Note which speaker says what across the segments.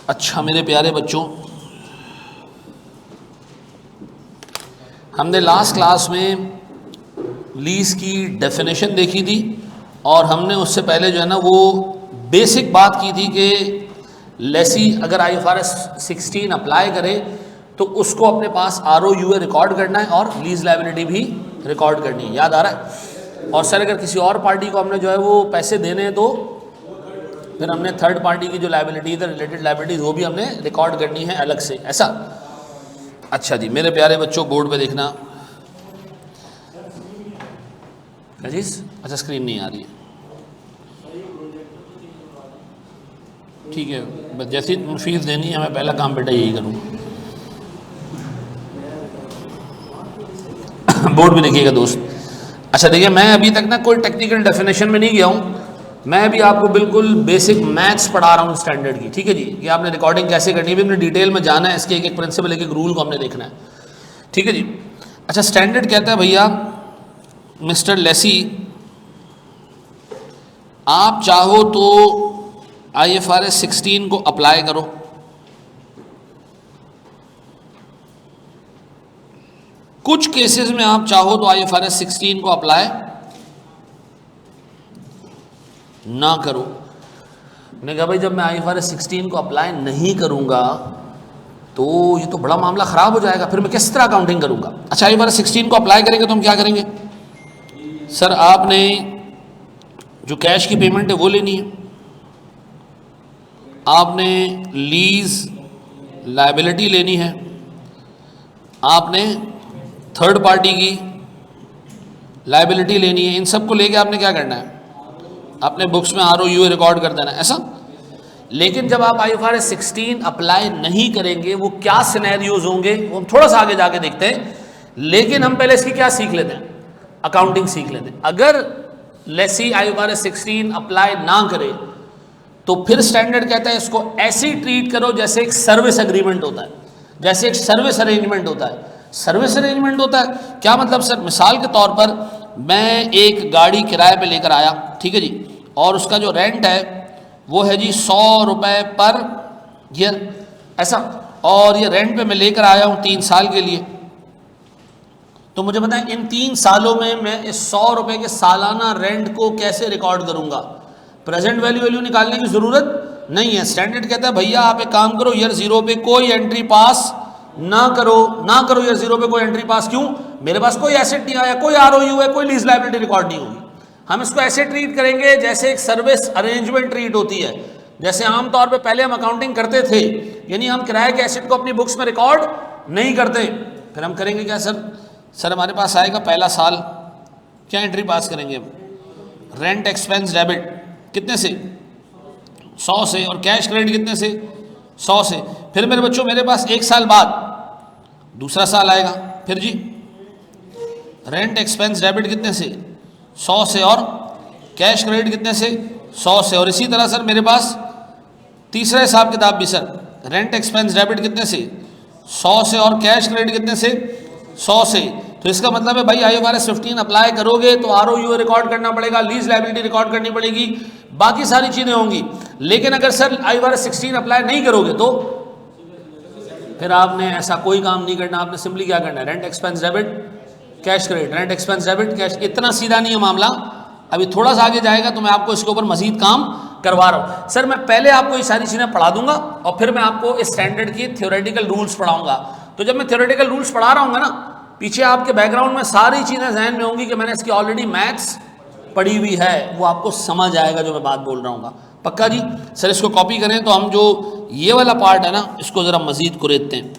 Speaker 1: अच्छा मेरे प्यारे बच्चों, हमने लास्ट क्लास में लीज की डेफिनेशन देखी थी और हमने उससे पहले जो है ना वो बेसिक बात की थी कि लेसी अगर IFRS 16 अप्लाई करे तो उसको अपने पास ROUA रिकॉर्ड करना है और लीज लायबिलिटी भी रिकॉर्ड करनी है। याद आ रहा है? और सर अगर किसी और पार्टी को हमने जो है वो पैसे देने हैं तो फिर हमने थर्ड पार्टी की जो लायबिलिटीज है, रिलेटेड लायबिलिटीज, वो भी हमने रिकॉर्ड करनी है अलग से, ऐसा। अच्छा जी मेरे प्यारे बच्चों, बोर्ड पे देखना। अजीज अच्छा स्क्रीन नहीं आ रही है, ठीक है, बस जैसी फीस देनी है मैं पहला काम बेटा यही करूँ। बोर्ड पे देखिएगा दोस्त। अच्छा देखिए, मैं अभी तक ना कोई टेक्निकल डेफिनेशन में नहीं गया हूँ, मैं भी आपको बिल्कुल बेसिक मैथ्स पढ़ा रहा हूँ स्टैंडर्ड की, ठीक है जी, कि आपने रिकॉर्डिंग कैसे करनी है, हमने डिटेल में जाना है, इसके एक एक प्रिंसिपल, एक एक रूल को हमने देखना है, ठीक है जी। अच्छा स्टैंडर्ड कहता है भैया, मिस्टर लेसी आप चाहो तो IFRS 16 को अप्लाई करो, कुछ केसेस में आप चाहो तो IFRS 16 को अप्लाई ना करो। मैंने कहा भाई जब मैं IFRS 16 को अप्लाई नहीं करूंगा तो ये तो बड़ा मामला ख़राब हो जाएगा, फिर मैं किस तरह अकाउंटिंग करूंगा। अच्छा IFRS 16 को अप्लाई करेंगे तो हम क्या करेंगे? सर आपने जो कैश की पेमेंट है वो लेनी है, आपने लीज लायबिलिटी लेनी है, आपने थर्ड पार्टी की लायबिलिटी लेनी है, इन सब को लेके आपने क्या करना है? अपने बुक्स में ROUA रिकॉर्ड कर देना, ऐसा। लेकिन जब आप IFRS 16 अप्लाई नहीं करेंगे, वो क्या सिनेरियोज होंगे वो हम थोड़ा सा आगे जाके देखते हैं, लेकिन हम पहले इसकी क्या सीख लेते हैं, अकाउंटिंग सीख लेते हैं। अगर लेसी IFRS 16 अप्लाई ना करे तो फिर स्टैंडर्ड कहता है इसको ऐसे ही ट्रीट करो जैसे एक सर्विस एग्रीमेंट होता है, जैसे एक सर्विस अरेंजमेंट होता है। सर्विस अरेंजमेंट होता है क्या मतलब? सर मिसाल के तौर पर मैं एक गाड़ी किराए पे लेकर आया, ठीक है जी, और उसका जो रेंट है वो है जी 100 रुपये पर ईयर, ऐसा, और ये रेंट पे मैं लेकर आया हूँ 3 साल के लिए। तो मुझे बताएं इन 3 सालों में मैं इस 100 रुपये के सालाना रेंट को कैसे रिकॉर्ड करूंगा? प्रेजेंट वैल्यू निकालने की जरूरत नहीं है। स्टैंडर्ड कहता है भैया आप एक काम करो, ईयर 0 पे कोई एंट्री पास ना करो ईयर 0 पे कोई एंट्री पास। क्यों? मेरे पास कोई एसेट नहीं आया, कोई ROUA, कोई लीज लायबिलिटी रिकॉर्ड नहीं होगी। हम इसको ऐसे ट्रीट करेंगे जैसे एक सर्विस अरेंजमेंट ट्रीट होती है, जैसे आमतौर पे पहले हम अकाउंटिंग करते थे, यानी हम किराए के एसेट को अपनी बुक्स में रिकॉर्ड नहीं करते। फिर हम करेंगे क्या? सर हमारे पास आएगा पहला साल, क्या एंट्री पास करेंगे? रेंट एक्सपेंस डेबिट कितने से? 100 से, और कैश क्रेडिट कितने से? 100 से। फिर मेरे बच्चों मेरे पास 1 साल बाद दूसरा साल आएगा, फिर जी रेंट एक्सपेंस डेबिट कितने से? 100 से, और कैश क्रेडिट कितने से? 100 से। और इसी तरह सर मेरे पास तीसरा हिसाब किताब भी, सर रेंट एक्सपेंस डेबिट कितने से? 100 से, और कैश क्रेडिट कितने से? 100 से। तो इसका मतलब है भाई IFRS 15 अप्लाई करोगे तो ROUA रिकॉर्ड करना पड़ेगा, लीज लायबिलिटी रिकॉर्ड करनी पड़ेगी, बाकी सारी चीजें होंगी। लेकिन अगर सर IFRS 16 अप्लाई नहीं करोगे तो फिर आपने ऐसा कोई काम नहीं करना, आपने सिंपली क्या करना है? Rent expense debit, cash credit, rent expense debit, cash. इतना सीधा नहीं है मामला, अभी थोड़ा सा आगे जाएगा तो मैं आपको इसके ऊपर मजीद काम करवा रहा हूँ। सर मैं पहले आपको ये सारी चीजें पढ़ा दूंगा और फिर मैं आपको इस स्टैंडर्ड की थ्योरेटिकल रूल्स पढ़ाऊंगा। तो जब मैं थ्योरेटिकल रूल्स पढ़ा रहा हूँ ना, पीछे आपके बैकग्राउंड में सारी चीजें जहन में होंगी कि मैंने इसकी ऑलरेडी मैथ्स पढ़ी हुई है, वो आपको समझ आएगा जो मैं बात बोल रहा हूँ। पक्का जी? सर इसको कॉपी करें तो हम जो ये वाला पार्ट है ना इसको जरा मजीद कुरेदते हैं।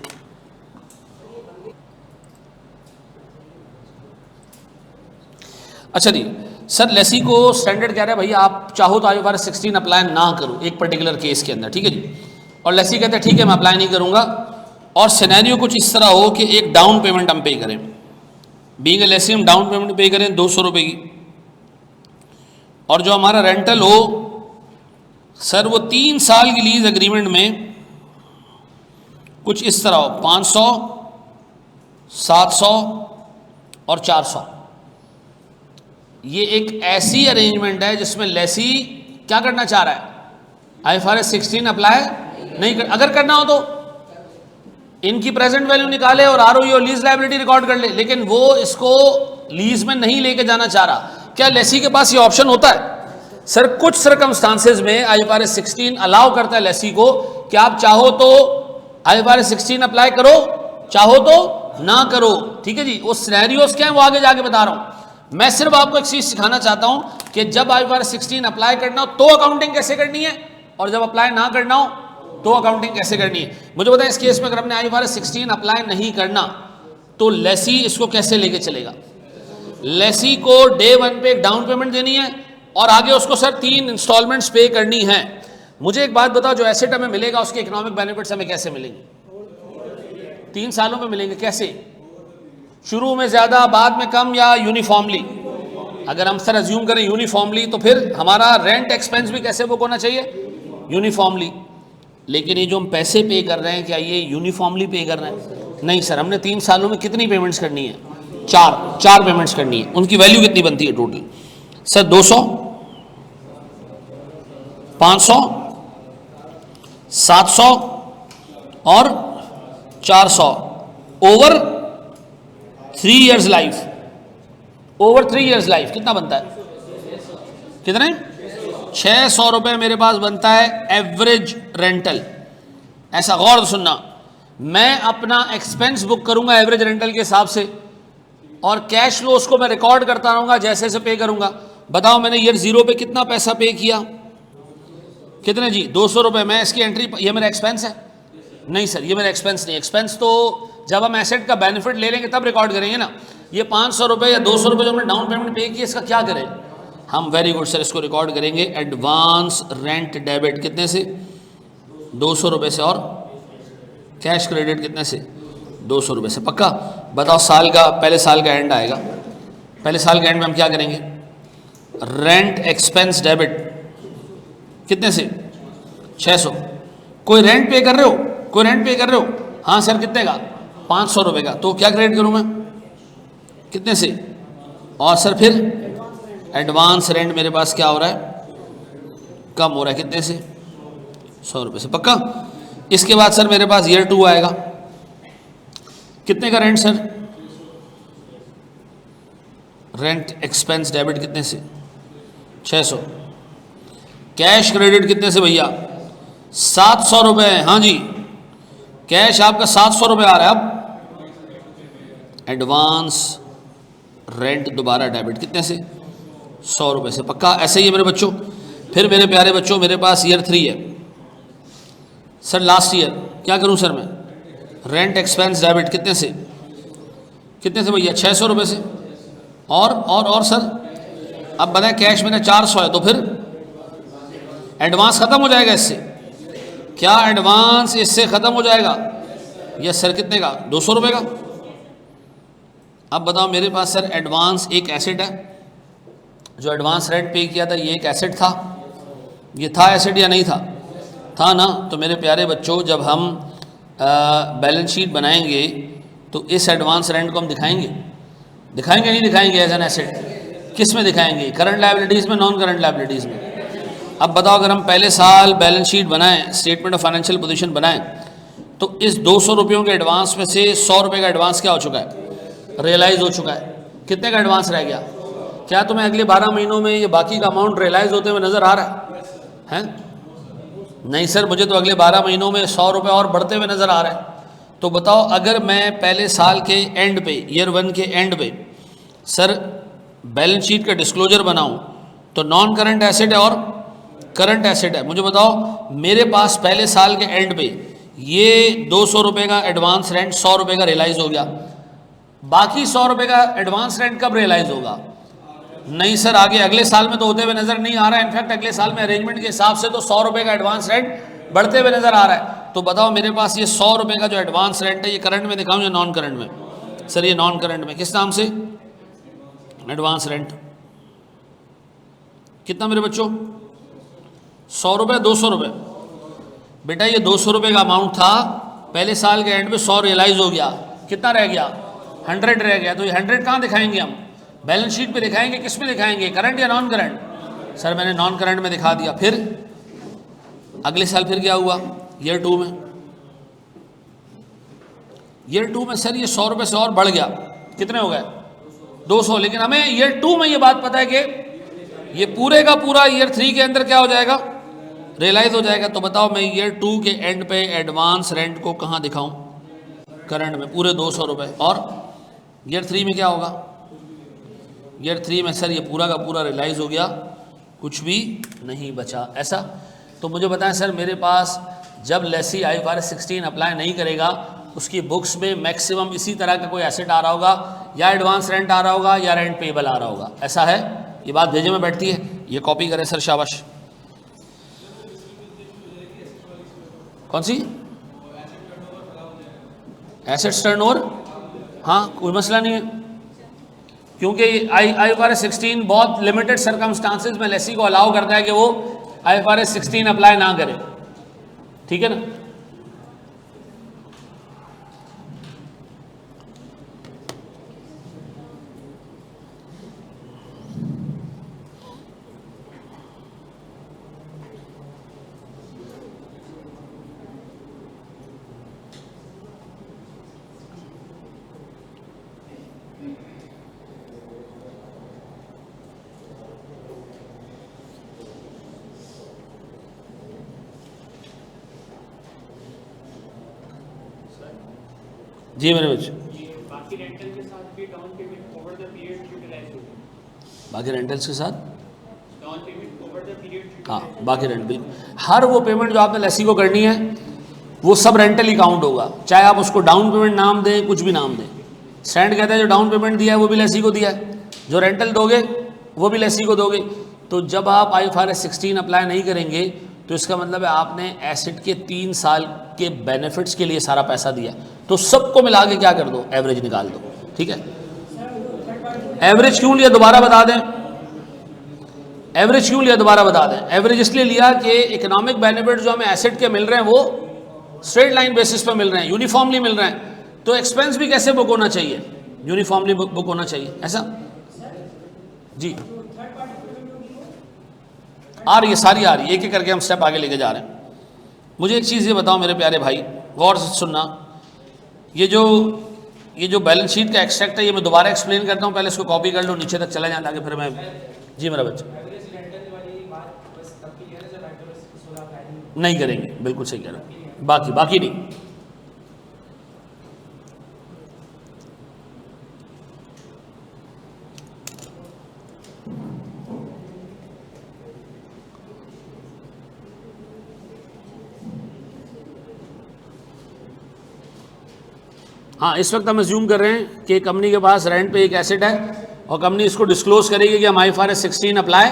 Speaker 1: अच्छा जी, सर लेसी को स्टैंडर्ड कह रहा है भैया आप चाहो तो IFRS 16 अप्लाई ना करो एक पर्टिकुलर केस के अंदर, ठीक है जी। और लेसी कहते हैं ठीक है मैं अप्लाई नहीं करूंगा, और सिनेरियो कुछ इस तरह हो कि एक डाउन पेमेंट हम पे करें, बीइंग ए लेसी हम डाउन पेमेंट पे करें 200 रुपये की, और जो हमारा रेंटल हो सर वो 3 साल की लीज एग्रीमेंट में कुछ इस तरह हो, 500, 700 और 400। ये एक ऐसी अरेंजमेंट है जिसमें लेसी क्या करना चाह रहा है? IFRS 16 अप्लाई नहीं कर, अगर करना हो तो इनकी प्रेजेंट वैल्यू निकाले और आरओई और लीज लायबिलिटी रिकॉर्ड कर ले, लेकिन वो इसको लीज में नहीं लेके जाना चाह रहा। क्या लेसी के पास ये ऑप्शन होता है? सर कुछ सर्कमस्टांसेस में आईएफआरएस 16 अलाउ करता है लेसी को कि आप चाहो तो आईएफआरएस 16 अप्लाई करो, चाहो तो ना करो। ठीक है जी, वो सिनेरियोस क्या है वो आगे जाके बता रहा हूं। मैं सिर्फ आपको एक चीज सिखाना चाहता हूं कि जब आईएफआरएस 16 अप्लाई करना हो तो अकाउंटिंग कैसे करनी है, और जब अप्लाई ना करना हो तो अकाउंटिंग कैसे करनी है। मुझे बताएं इस केस में अगर हमने आईएफआरएस 16 अप्लाई नहीं करना तो लेसी इसको कैसे लेके चलेगा? लेसी को डे 1 पे एक डाउन पेमेंट देनी है और आगे उसको सर 3 इंस्टॉलमेंट्स पे करनी है। मुझे एक बात बताओ, जो एसेट हमें मिलेगा उसके इकोनॉमिक बेनिफिट्स हमें कैसे मिलेंगे? 3 सालों में मिलेंगे। कैसे? शुरू में ज्यादा, बाद में कम, या यूनिफॉर्मली? अगर हम सर अज्यूम करें यूनिफॉर्मली तो फिर हमारा रेंट एक्सपेंस भी कैसे बुक होना चाहिए? यूनिफॉर्मली। लेकिन ये जो हम पैसे पे कर रहे हैं क्या ये यूनिफॉर्मली पे कर रहे हैं? नहीं सर, हमने 3 सालों में कितनी पेमेंट्स करनी है? 4 पेमेंट्स करनी है। उनकी वैल्यू कितनी बनती है टोटल? सर 200, 500, 700 और 400 over 3 years life. Over 3 years life कितना बनता है? कितने? 600 रुपए मेरे पास बनता है एवरेज रेंटल। ऐसा गौर से सुनना, मैं अपना एक्सपेंस बुक करूंगा एवरेज रेंटल के हिसाब से और कैश फ्लो उसको मैं रिकॉर्ड करता रहूंगा, जैसे से पे करूंगा। बताओ मैंने ईयर 0 पे कितना पैसा पे किया? कितने जी? 200 रुपए। मैं इसकी एंट्री, ये मेरा एक्सपेंस है? नहीं सर, ये मेरा एक्सपेंस नहीं। एक्सपेंस तो जब हम एसेट का बेनिफिट ले लेंगे तब रिकॉर्ड करेंगे ना। ये 500 रुपए या 200 रुपए जो हमने डाउन पेमेंट पे किया, इसका क्या करें हम? वेरी गुड सर, इसको रिकॉर्ड करेंगे एडवांस रेंट डेबिट। कितने से? 200 रुपए से। और कैश क्रेडिट कितने से? 200 रुपए से। पक्का? बताओ साल का, पहले साल का एंड आएगा, पहले साल के एंड में हम क्या करेंगे? रेंट एक्सपेंस डेबिट कितने से? 600। कोई रेंट पे कर रहे हो? कोई रेंट पे कर रहे हो? हाँ सर, कितने का? 500 रुपए का। तो क्या क्रेडिट करूं मैं? कितने से? और सर फिर एडवांस रेंट मेरे पास क्या हो रहा है? कम हो रहा है। कितने से? 100 रुपए से। पक्का? इसके बाद सर मेरे पास ईयर 2 आएगा। कितने का rent sir? Rent expense debit कितने से? 600। कैश क्रेडिट कितने से भैया? 700 रुपए। हाँ जी, कैश आपका 700 रुपए आ रहा है। अब एडवांस रेंट दोबारा डेबिट कितने से? 100 रुपए से। पक्का? ऐसे ही है मेरे बच्चों। फिर मेरे प्यारे बच्चों मेरे पास ईयर 3 है। सर लास्ट ईयर क्या करूं सर मैं? रेंट एक्सपेंस डेबिट कितने से? कितने से भैया? 600 रुपए से। और सर अब बताएं, कैश मेरा 400 है, तो फिर एडवांस खत्म हो जाएगा इससे। क्या एडवांस इससे खत्म हो जाएगा? Yes sir. कितने का? 200 रुपए का। अब बताओ मेरे पास सर एडवांस एक एसेट है, जो एडवांस रेंट पे किया था, ये एक एसेट था। ये था एसेट या नहीं था? था ना। तो मेरे प्यारे बच्चों जब हम बैलेंस शीट बनाएंगे तो इस एडवांस रेंट को हम दिखाएंगे नहीं दिखाएंगे एज एन एसेट? किस में दिखाएंगे? करंट लायबिलिटीज़ में, नॉन करंट लायबिलिटीज़ में। अब बताओ अगर हम पहले साल बैलेंस शीट बनाएं, स्टेटमेंट ऑफ फाइनेंशियल पोजीशन बनाएं, तो इस 200 रुपयों के एडवांस में से 100 रुपये का एडवांस क्या हो चुका है? रियलाइज़ हो चुका है। कितने का एडवांस रह गया? क्या तुम्हें अगले 12 महीनों में ये बाकी का अमाउंट रियलाइज़ होते हुए नज़र आ रहा है? नहीं सर, मुझे तो अगले 12 महीनों में 100 रुपये और बढ़ते हुए नज़र आ रहे हैं। तो बताओ अगर मैं पहले साल के एंड पे, ईयर 1 के एंड पे सर बैलेंस शीट का डिस्क्लोजर बनाऊं तो नॉन करंट एसेट है और करंट एसेट है। मुझे बताओ मेरे पास पहले साल के एंड पे ये 200 रुपये का एडवांस रेंट 100 रुपये का रियलाइज़ हो गया। बाकी 100 रुपये का एडवांस रेंट कब रियलाइज़ होगा? नहीं सर, आगे अगले साल में तो होते हुए नज़र नहीं आ रहा है। इनफैक्ट अगले साल में अरेंजमेंट के हिसाब से तो 100 रुपये का एडवांस रेंट बढ़ते हुए नज़र आ रहा है। तो बताओ मेरे पास ये 100 रुपये का जो एडवांस रेंट है, ये करंट में दिखाऊं या नॉन करंट में? सर ये नॉन करंट में। किस नाम से? Advance rent. कितना मेरे बच्चों? 100 रुपये, 200 रुपये। बेटा ये 200 रुपये का अमाउंट था, पहले साल के एंड में 100 रियलाइज़ हो गया। कितना रह गया? 100 रह गया। तो ये 100 कहाँ दिखाएंगे हम? बैलेंस शीट पे दिखाएंगे? किस में दिखाएंगे? करंट या नॉन करंट? सर मैंने नॉन करंट में दिखा दिया। फिर अगले साल फिर क्या हुआ? ईयर 2 में, ईयर 2 में सर ये 100 रुपये से और बढ़ गया, कितने हो गए 200, लेकिन हमें ईयर 2 में ये बात पता है कि ये पूरे का पूरा ईयर 3 के अंदर क्या हो जाएगा, रियलाइज हो जाएगा। तो बताओ मैं ईयर 2 के एंड पे एडवांस रेंट को कहाँ दिखाऊं, करंट में पूरे 200 रुपये, और ईयर 3 में क्या होगा, ईयर 3 में सर ये पूरा का पूरा रियलाइज हो गया, कुछ भी नहीं बचा, ऐसा। तो मुझे बताएं सर, मेरे पास जब लेसी IFRS 16 अप्लाई नहीं करेगा, उसकी बुक्स में मैक्सिमम इसी तरह का कोई एसेट आ रहा होगा, या एडवांस रेंट आ रहा होगा या रेंट पेबल आ रहा होगा, ऐसा है। ये बात भेजे में बैठती है, ये कॉपी करें सर, शाबाश। कौन सी एसेट्स टर्नओवर, हाँ कोई मसला नहीं है, क्योंकि IFRS 16 बहुत लिमिटेड सर्कमस्टांसेस में लेसी को अलाउ करता है कि वो IFRS 16 अप्लाई ना करे, ठीक है ना। जी मेरे बच्चे,
Speaker 2: बाकी रेंटल के साथ भी down payment over the period utilize होगी,
Speaker 1: बाकी रेंटल्स के साथ
Speaker 2: down payment over the period,
Speaker 1: हाँ बाकी रेंट बिल, हर वो पेमेंट जो आपने लेसी को करनी है वो सब रेंटल ही काउंट होगा, चाहे आप उसको डाउन पेमेंट नाम दें, कुछ भी नाम दें। स्टैंड कहता है जो डाउन पेमेंट दिया है वो भी लेसी को दिया है, जो रेंटल दोगे वो भी लेसी को दोगे। तो जब आप IFRS 16 अप्लाई नहीं करेंगे तो इसका मतलब है आपने एसेट के 3 साल के बेनिफिट्स के लिए सारा पैसा दिया, तो सबको मिला के क्या कर दो, एवरेज निकाल दो, ठीक है। एवरेज क्यों लिया दोबारा बता दें, एवरेज क्यों लिया दोबारा बता दें। एवरेज इसलिए लिया कि इकोनॉमिक बेनिफिट जो हमें एसेट के मिल रहे हैं वो स्ट्रेट लाइन बेसिस पर मिल रहे हैं, यूनिफॉर्मली मिल रहे हैं, तो एक्सपेंस भी कैसे बुक होना चाहिए, यूनिफॉर्मली बुक होना चाहिए, ऐसा। जी आ रही है, सारी आ रही है, एक एक करके हम स्टेप आगे लेके जा रहे हैं। मुझे एक चीज़ ये बताओ मेरे प्यारे भाई, गौर से सुनना, ये जो बैलेंस शीट का एक्सट्रैक्ट है ये मैं दोबारा एक्सप्लेन करता हूँ, पहले इसको कॉपी कर लो, नीचे तक चला जाए ताकि फिर मैं। जी मेरा बच्चा, नहीं करेंगे, बिल्कुल सही कह रहे हो, बाकी नहीं। हाँ इस वक्त हम अज्यूम कर रहे हैं कि कंपनी के पास रेंट पे एक एसेट है और कंपनी इसको डिस्क्लोज करेगी कि हम IFRS 16 अप्लाई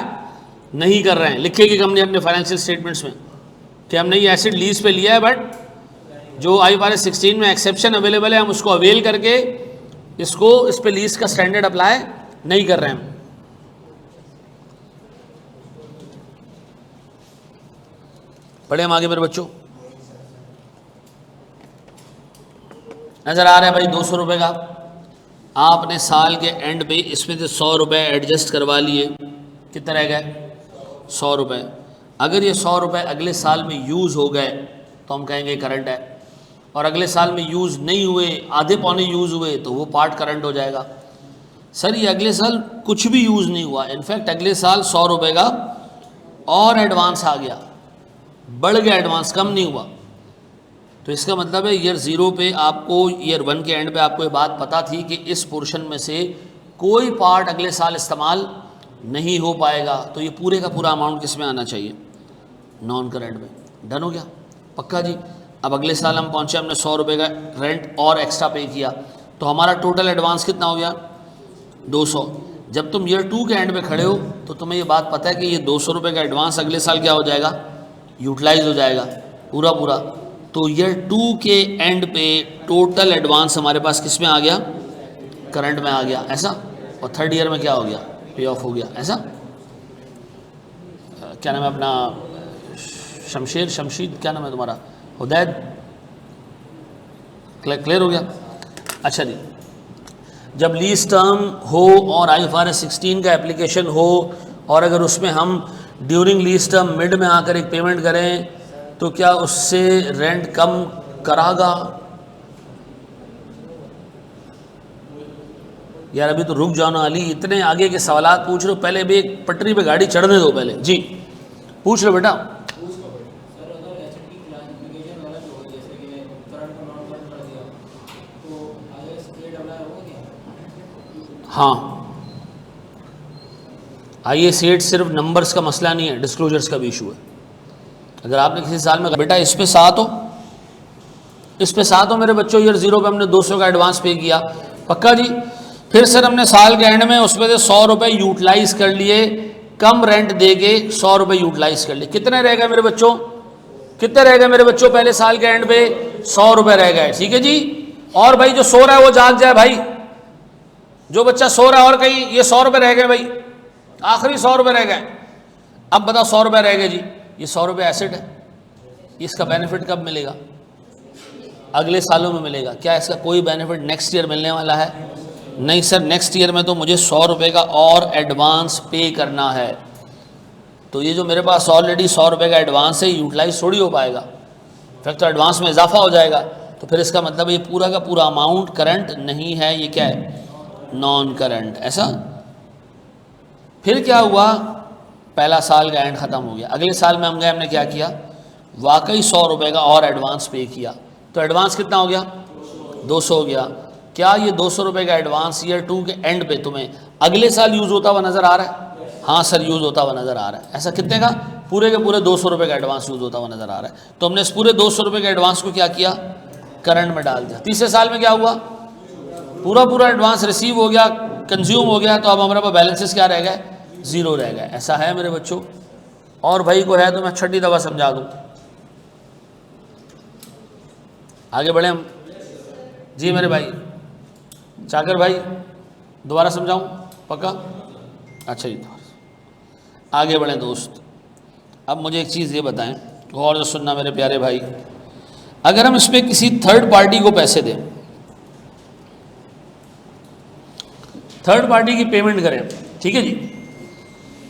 Speaker 1: नहीं कर रहे हैं, लिखेगी कंपनी अपने फाइनेंशियल स्टेटमेंट्स में कि हमने ये एसेट लीज पे लिया है, बट जो IFRS 16 में एक्सेप्शन अवेलेबल है हम उसको अवेल करके इस पे लीज का स्टैंडर्ड अप्लाई नहीं कर रहे हैं। पढ़े हम आगे मेरे बच्चों, नज़र आ रहा है भाई 200 रुपये का, आपने साल के एंड पे इसमें से 100 रुपये एडजस्ट करवा लिए, कितने रह गए 100 रुपये। अगर ये 100 रुपये अगले साल में यूज़ हो गए तो हम कहेंगे करंट है, और अगले साल में यूज़ नहीं हुए, आधे पौने यूज़ हुए, तो वो पार्ट करंट हो जाएगा। सर ये अगले साल कुछ भी यूज़ नहीं हुआ, इनफैक्ट अगले साल 100 रुपये का और एडवांस आ गया, बढ़ गया एडवांस, कम नहीं हुआ, तो इसका मतलब है ईयर 0 पे आपको, ईयर 1 के एंड पे आपको ये बात पता थी कि इस पोर्शन में से कोई पार्ट अगले साल इस्तेमाल नहीं हो पाएगा, तो ये पूरे का पूरा अमाउंट किस में आना चाहिए, नॉन करंट में। डन हो गया, पक्का जी। अब अगले साल हम पहुँचे, हमने 100 रुपये का रेंट और एक्स्ट्रा पे किया, तो हमारा टोटल एडवांस कितना हो गया 200। जब तुम ईयर 2 के एंड पे खड़े हो तो तुम्हें ये बात पता है कि ये 200 रुपये का एडवांस अगले साल क्या हो जाएगा, यूटिलाइज हो जाएगा पूरा। तो ईयर 2 के एंड पे टोटल एडवांस हमारे पास किस में आ गया, करंट में आ गया, ऐसा। और थर्ड ईयर में क्या हो गया, पे ऑफ हो गया, ऐसा। क्या नाम है अपना, शमशीद क्या नाम है तुम्हारा, हुदैद, क्लियर हो गया। अच्छा जी, जब लीज टर्म हो और IFRS 16 का एप्लीकेशन हो, और अगर उसमें हम ड्यूरिंग लीज टर्म मिड में आकर एक पेमेंट करें तो क्या उससे रेंट कम करागा? यार अभी तो रुक जाओ ना अली, इतने आगे के सवालात पूछ रहे हो, पहले भी एक पटरी पे गाड़ी चढ़ने दो पहले। जी पूछ लो बेटा। हाँ, IS8 सिर्फ नंबर्स का मसला नहीं है, डिस्क्लोजर्स का भी इशू है। अगर आपने किसी साल में बेटा इस पे 7 हो, इस पे 7 हो मेरे बच्चों, ईयर 0 पे हमने 200 का एडवांस पे किया, पक्का जी। फिर सर हमने साल के एंड में उसमें से 100 रुपये यूटिलाइज कर लिए, कम रेंट दे के 100 रुपये यूटिलाइज कर लिए, कितने रह गए मेरे बच्चों? कितने रह गए मेरे बच्चों? पहले साल के एंड पे 100 रुपये रह गए, ठीक है जी। और भाई जो सो रहा है वो जाग जाए भाई, जो बच्चा सो रहा है और कहीं, ये 100 रुपये रह गए भाई, आखिरी 100 रुपये रह गए। अब बताओ 100 रुपये रह गए जी, ये 100 रुपये एसेट है, इसका बेनिफिट कब मिलेगा? अगले सालों में मिलेगा। क्या इसका कोई बेनिफिट नेक्स्ट ईयर मिलने वाला है? नहीं सर, नेक्स्ट ईयर में तो मुझे 100 रुपये का और एडवांस पे करना है, तो ये जो मेरे पास ऑलरेडी 100 रुपये का एडवांस है यूटिलाइज थोड़ी हो पाएगा, फिर तो एडवांस में इजाफा हो जाएगा। तो फिर इसका मतलब ये पूरा का पूरा अमाउंट करंट नहीं है, ये क्या है? Non current. ऐसा फिर क्या हुआ? पहला साल का एंड ख़त्म हो गया, अगले साल में हम गए, हमने क्या किया? वाकई 100 रुपये का और एडवांस पे किया, तो एडवांस कितना हो गया? 200 हो गया। क्या ये 200 रुपये का एडवांस ईयर 2 के एंड पे तुम्हें अगले साल यूज़ होता हुआ नज़र आ रहा है? हाँ सर, यूज़ होता हुआ नज़र आ रहा है। ऐसा कितने का? पूरे के पूरे 200 रुपये का एडवांस यूज़ होता हुआ नज़र आ रहा है। तो हमने इस पूरे 200 रुपये के एडवांस को क्या किया? करंट में डाल दिया। तीसरे साल में क्या हुआ? पूरा पूरा एडवांस रिसीव हो गया, कंज्यूम हो गया, तो अब हमारे पास बैलेंसेस क्या रह गए? 0 रह गए। ऐसा है मेरे बच्चों। और भाई को है तो मैं छठी दफ़ा समझा दूँ, आगे बढ़े हम। जी मेरे भाई चाकर भाई, दोबारा समझाऊं? पक्का? अच्छा जी, आगे बढ़े दोस्त। अब मुझे एक चीज़ ये बताएं, गौर से सुनना मेरे प्यारे भाई, अगर हम इस पर किसी थर्ड पार्टी को पैसे दें, थर्ड पार्टी की पेमेंट करें, ठीक है जी,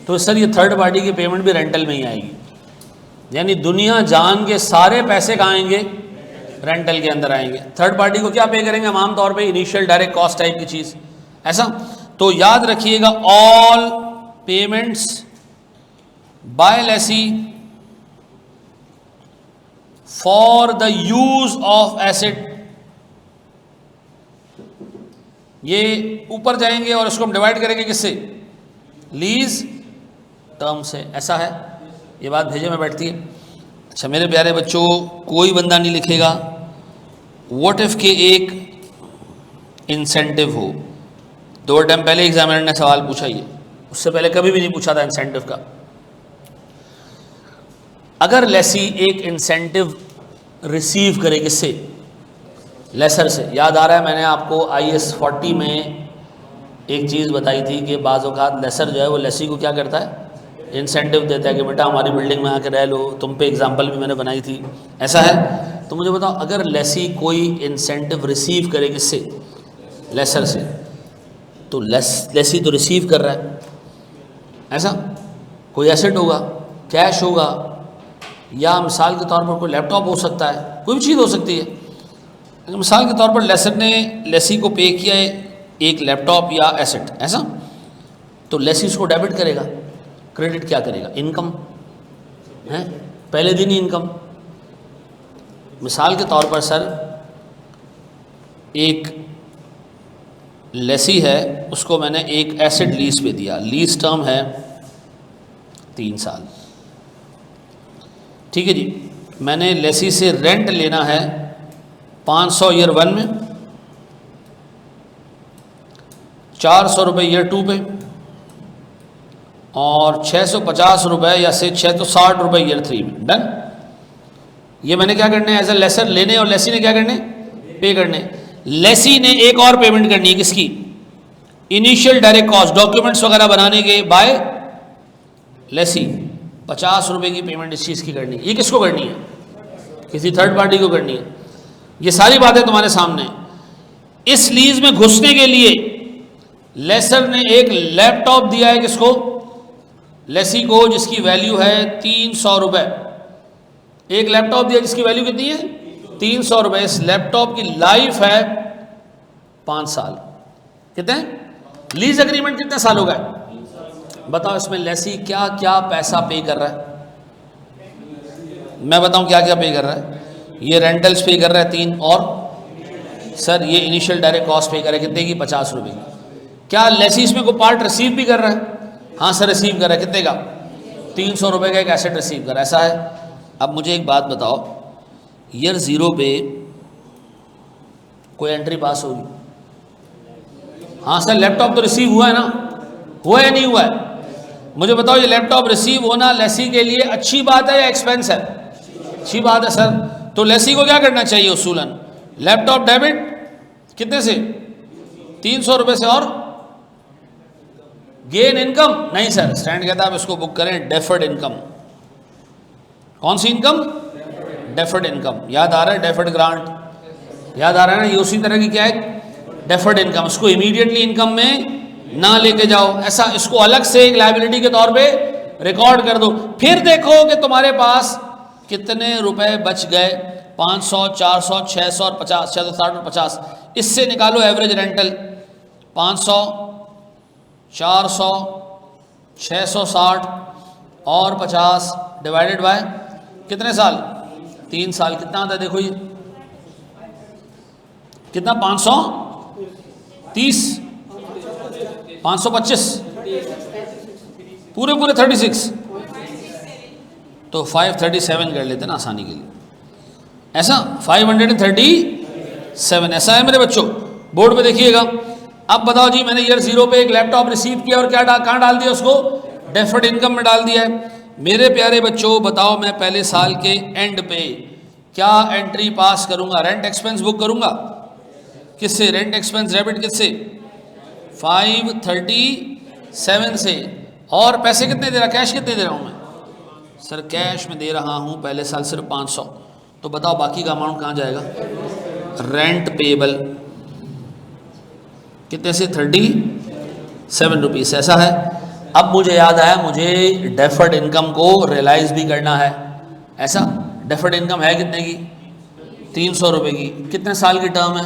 Speaker 1: तो सर ये थर्ड पार्टी की पेमेंट भी रेंटल में ही आएगी, यानी दुनिया जान के सारे पैसे कहाँ आएंगे? रेंटल के अंदर आएंगे। थर्ड पार्टी को क्या पे करेंगे हम? आमतौर पे इनिशियल डायरेक्ट कॉस्ट टाइप की चीज़। ऐसा तो याद रखिएगा, all payments by lessee for the use of asset, ये ऊपर जाएंगे और इसको हम डिवाइड करेंगे किससे? लीज टर्म से। ऐसा है, ये बात भेजे में बैठती है। अच्छा मेरे प्यारे बच्चों, कोई बंदा नहीं लिखेगा व्हाट इफ के एक इंसेंटिव हो। 2 टाइम पहले एग्जामिनर ने सवाल पूछा, ये उससे पहले कभी भी नहीं पूछा था इंसेंटिव का। अगर लेसी एक इंसेंटिव रिसीव करे किससे? लेसर से। याद आ रहा है मैंने आपको IS 40 में एक चीज़ बताई थी कि बाज़ औक़ात लेसर जो है वो लेसी को क्या करता है? इंसेंटिव देता है कि बेटा हमारी बिल्डिंग में आकर रह लो। तुम पे एग्जांपल भी मैंने बनाई थी। ऐसा है, तो मुझे बताओ, अगर लेसी कोई इंसेंटिव रिसीव करे किससे? लेसर से, तो लेसी तो रिसीव कर रहा है। ऐसा कोई एसेट होगा, कैश होगा, या मिसाल के तौर पर कोई लैपटॉप हो सकता है, कोई भी चीज़ हो सकती है। मिसाल के तौर पर लेसर ने लेसी को पे किया है एक लैपटॉप या एसेट, ऐसा, तो लेसी उसको डेबिट करेगा, क्रेडिट क्या करेगा? इनकम है, पहले दिन ही इनकम। मिसाल के तौर पर सर एक लेसी है, उसको मैंने एक एसेट लीज पे दिया, लीज टर्म है 3 साल, ठीक है जी। मैंने लेसी से रेंट लेना है 500 ईयर 1 में, 400 रुपये ईयर 2 पे, और 650 रुपये या से 660 रुपये ईयर 3 में। डन। ये मैंने क्या करने एज ए लेसर लेने, और लेसी ने क्या करने? पे करने। लेसी ने एक और पेमेंट करनी है, किसकी? इनिशियल डायरेक्ट कॉस्ट, डॉक्यूमेंट्स वगैरह बनाने के बाय लेसी 50 रुपये की पेमेंट इस चीज़ की करनी है। ये किसको करनी है? किसी थर्ड पार्टी को करनी है। ये सारी बातें तुम्हारे सामने। इस लीज में घुसने के लिए लेसर ने एक लैपटॉप दिया है, किसको? लेसी को, जिसकी वैल्यू है 300 रुपये। एक लैपटॉप दिया जिसकी वैल्यू कितनी है 300 रुपये। इस लैपटॉप की लाइफ है 5 साल। कितने? लीज एग्रीमेंट कितने साल हो गए? बताओ इसमें लेसी क्या क्या पैसा पे कर रहा है? मैं बताऊं क्या क्या पे कर रहा है। ये रेंटल्स पे कर रहा है 3, और सर ये इनिशियल डायरेक्ट कॉस्ट पे कर रहा है कितने की? 50 रुपये की। क्या लेसी इसमें कोई पार्ट रिसीव भी कर रहा है? हाँ सर रिसीव कर रहा है। कितने का? 300 रुपये का एक एसेट रिसीव कर रहा है। ऐसा है। अब मुझे एक बात बताओ, ईयर 0 पे कोई एंट्री पास होगी? हाँ सर लैपटॉप तो रिसीव हुआ है ना, हुआ या नहीं हुआ है? मुझे बताओ ये लैपटॉप रिसीव होना लेसी के लिए अच्छी बात है या एक्सपेंस है? अच्छी बात है सर। तो लेसी को क्या करना चाहिए उसूलन? लैपटॉप डेबिट कितने से? 300 रुपये से। और गेन इनकम? नहीं सर, स्टैंड कहता है आप इसको बुक करें डेफर्ड इनकम। कौन सी इनकम? Deferred income. याद आ रहा है? डेफर्ड ग्रांट याद आ रहा है ना? ये उसी तरह की क्या है? Deferred income. इसको इमीडिएटली इनकम में ना लेके जाओ, ऐसा इसको अलग से एक लायबिलिटी के तौर पे रिकॉर्ड कर दो। फिर देखो कि तुम्हारे पास कितने रुपए बच गए। 500, 400, 600 और 50, 660 और 50। इससे निकालो एवरेज रेंटल। 500, 400, 660 और 50 डिवाइडेड बाय कितने साल? 3 साल। कितना आता है देखो ये कितना? 530, 525, पूरे 36। तो 537 कर लेते ना आसानी के लिए। ऐसा 537 ऐसा है मेरे बच्चों। बोर्ड पे देखिएगा। अब बताओ जी, मैंने ईयर 0 पे एक लैपटॉप रिसीव किया और क्या कहाँ डाल दिया उसको? डेफर्ड इनकम में डाल दिया है। मेरे प्यारे बच्चों बताओ, मैं पहले साल के एंड पे क्या एंट्री पास करूंगा? रेंट एक्सपेंस बुक करूंगा। किससे? रेंट एक्सपेंस डेबिट किससे? 537 से। और पैसे कितने दे रहा? कैश कितने दे रहा हूं मैं? सर कैश में दे रहा हूं पहले साल सिर्फ 500। तो बताओ बाकी का अमाउंट कहाँ जाएगा? रेंट पेबल कितने से? 37 रुपीज़। ऐसा है। अब मुझे याद आया, मुझे डेफर्ड इनकम को रियलाइज भी करना है। ऐसा डेफर्ड इनकम है कितने की? 300 रुपये की। कितने साल की टर्म है?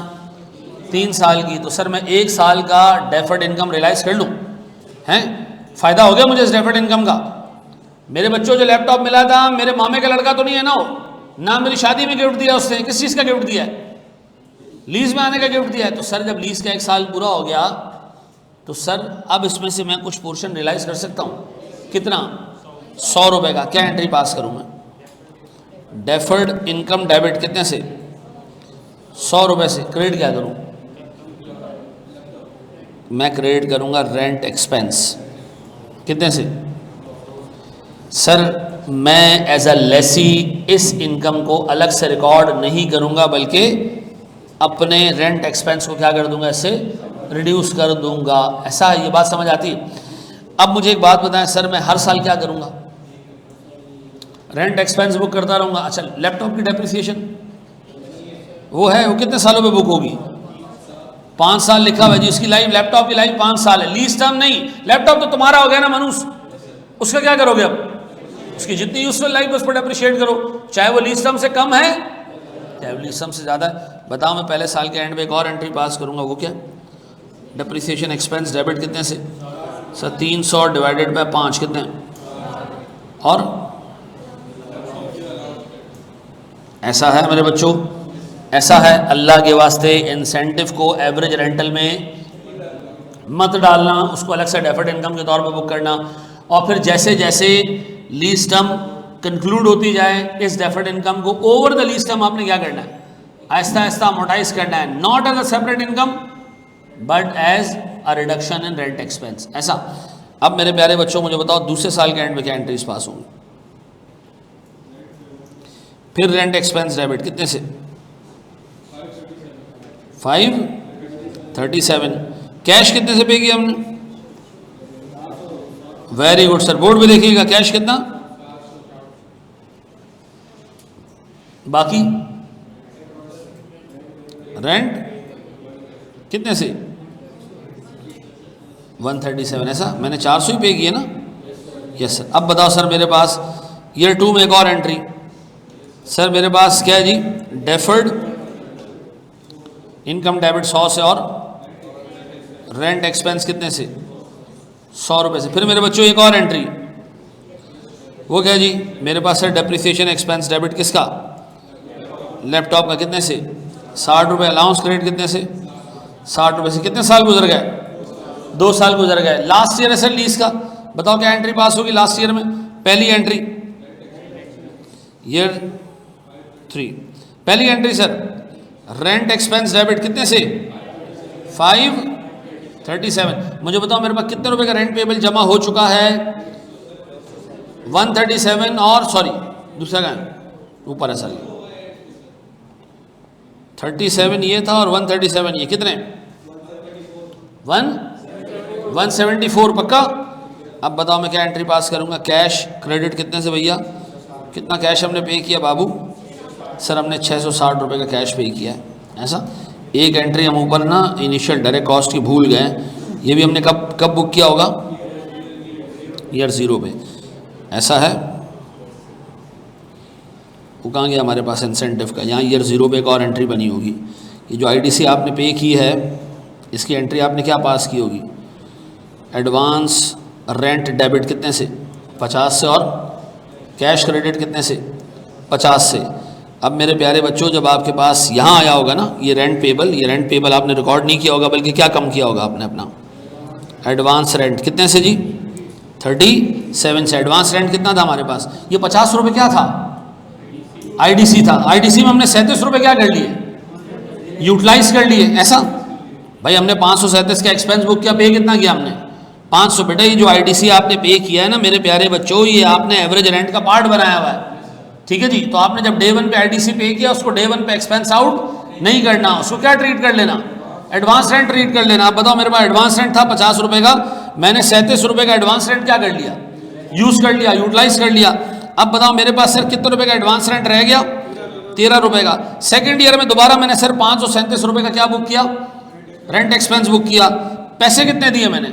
Speaker 1: 3 साल की। तो सर मैं 1 साल का डेफर्ड इनकम रियलाइज कर लूँ? हैं? फ़ायदा हो गया मुझे इस डेफर्ड इनकम का। मेरे बच्चों जो लैपटॉप मिला था, मेरे मामे का लड़का तो नहीं है ना, ना मेरी शादी में गिफ्ट दिया उसने। किस चीज़ का गिफ्ट दिया है? लीज में आने का गिफ्ट दिया है। तो सर जब लीज का 1 साल पूरा हो गया तो सर अब इसमें से मैं कुछ पोर्शन रियलाइज कर सकता हूँ। कितना? 100 रुपये का। क्या एंट्री पास करूँ मैं? डेफर्ड इनकम डेबिट कितने से? 100 रुपये से। क्रेडिट क्या करूँ मैं? क्रेडिट करूँगा रेंट एक्सपेंस। कितने से? सर मैं एज अ लेसी इस इनकम को अलग से रिकॉर्ड नहीं करूँगा, बल्कि अपने रेंट एक्सपेंस को क्या कर दूंगा? इससे रिड्यूस कर दूंगा। ऐसा ये बात समझ आती है? अब मुझे एक बात बताएं सर, मैं हर साल क्या करूंगा? रेंट एक्सपेंस बुक करता रहूंगा। अच्छा लैपटॉप की डेप्रिसिएशन वो है, वो कितने सालों पे बुक होगी? 5 साल लिखा हुआ है जी उसकी लाइफ। लैपटॉप की लाइफ 5 साल है। लीज टर्म नहीं। लैपटॉप तो तुम्हारा हो गया ना मनुष्य, उसका क्या करोगे? अब उसकी जितनी यूजफुल लाइफ उस पर डेप्रिशिएट करो, चाहे वो लीज टर्म से कम है चाहे वो लीज टर्म से ज़्यादा है। बताओ मैं पहले साल के एंड में एक और एंट्री पास करूंगा, वो क्या? डेप्रिसिएशन एक्सपेंस डेबिट कितने से? सर 300 डिवाइडेड बाय 5 कितने? और ऐसा है मेरे बच्चों, ऐसा है। अल्लाह के वास्ते इंसेंटिव को एवरेज रेंटल में मत डालना, उसको अलग से डेफर्ड इनकम के तौर पर बुक करना। और फिर जैसे जैसे लीज टर्म कंक्लूड होती जाए, इस डेफर्ड इनकम को ओवर द लीज टर्म आपने क्या करना है? आहिस्ता आहिस्ता अमोर्टाइज करना है। Not as a separate income but as a reduction in rent expense. ऐसा। अब मेरे प्यारे बच्चों मुझे बताओ दूसरे साल के एंड में क्या एंट्रीज पास होंगी? फिर रेंट एक्सपेंस डेबिट कितने से? 537। कैश कितने से पे किया हमने? Very good sir. बोर्ड पे देखिएगा कैश कितना? बाकी रेंट कितने से? 137। ऐसा मैंने 400 ही पे किया ना? Yes sir. अब बताओ सर मेरे पास ईयर 2 में एक और एंट्री सर मेरे पास क्या है जी, डेफर्ड इनकम डेबिट 100 से और रेंट एक्सपेंस कितने से, 100 रुपये से। फिर मेरे बच्चों एक और एंट्री, वो क्या जी, मेरे पास है डेप्रिसिएशन एक्सपेंस डेबिट किसका, लैपटॉप का, कितने से, 60 रुपये। अलाउंस क्रेडिट कितने से, 60 रुपये से। कितने साल गुजर गए, 2 साल गुजर गए। लास्ट ईयर है सर लीज का, बताओ क्या एंट्री पास होगी लास्ट ईयर में। पहली एंट्री ईयर 3, पहली entry sir rent expense debit कितने से, 537। मुझे बताओ मेरे पास कितने रुपए का रेंट पेबल जमा हो चुका है, 137 और सॉरी दूसरा का ऊपर है सर, 37 ये था और 137 ये, कितने 174 पक्का। अब बताओ मैं क्या एंट्री पास करूंगा, कैश क्रेडिट कितने से भैया, कितना कैश हमने पे किया बाबू, सर हमने 660 रुपये का कैश पे किया है। ऐसा एक एंट्री हम ऊपर ना इनिशियल डायरेक्ट कॉस्ट की भूल गए, ये भी हमने कब बुक किया होगा, ईयर 0 पे। ऐसा है वो कहाँ गया हमारे पास इंसेंटिव का, यहाँ ईयर 0 पे एक और एंट्री बनी होगी। ये जो आईडीसी आपने पे की है इसकी एंट्री आपने क्या पास की होगी, एडवांस रेंट डेबिट कितने से, 50 से और कैश क्रेडिट कितने से, 50 से। अब मेरे प्यारे बच्चों जब आपके पास यहाँ आया होगा ना ये रेंट पेबल, ये रेंट पेबल आपने रिकॉर्ड नहीं किया होगा बल्कि क्या कम किया होगा आपने अपना, एडवांस रेंट कितने से जी, 37 से। एडवांस रेंट कितना था हमारे पास, ये 50 रुपये क्या था, आईडीसी था। आईडीसी में हमने 37 रुपये क्या कर लिए, यूटिलाइज कर लिए। ऐसा भाई हमने 537 का एक्सपेंस बुक किया, पे कितना किया हमने, 500। बेटा ये जो आईडीसी आपने पे किया है ना मेरे प्यारे बच्चों, ये आपने एवरेज रेंट का पार्ट बनाया हुआ है, ठीक है जी। तो आपने जब डे 1 पे आईडीसी पे किया उसको डे 1 पे एक्सपेंस आउट नहीं करना, उसको क्या ट्रीट कर लेना, एडवांस रेंट ट्रीट कर लेना। आप बताओ मेरे पास एडवांस रेंट था 50 रुपये का, मैंने 37 रुपये का एडवांस रेंट क्या कर लिया, यूज कर लिया, यूटिलाइज कर लिया। अब बताओ मेरे पास सर कितने रुपए का एडवांस रेंट रह गया, 13 रुपये का। सेकंड ईयर में दोबारा मैंने सर 537 रुपये का क्या बुक किया, रेंट एक्सपेंस बुक किया। पैसे कितने दिए मैंने,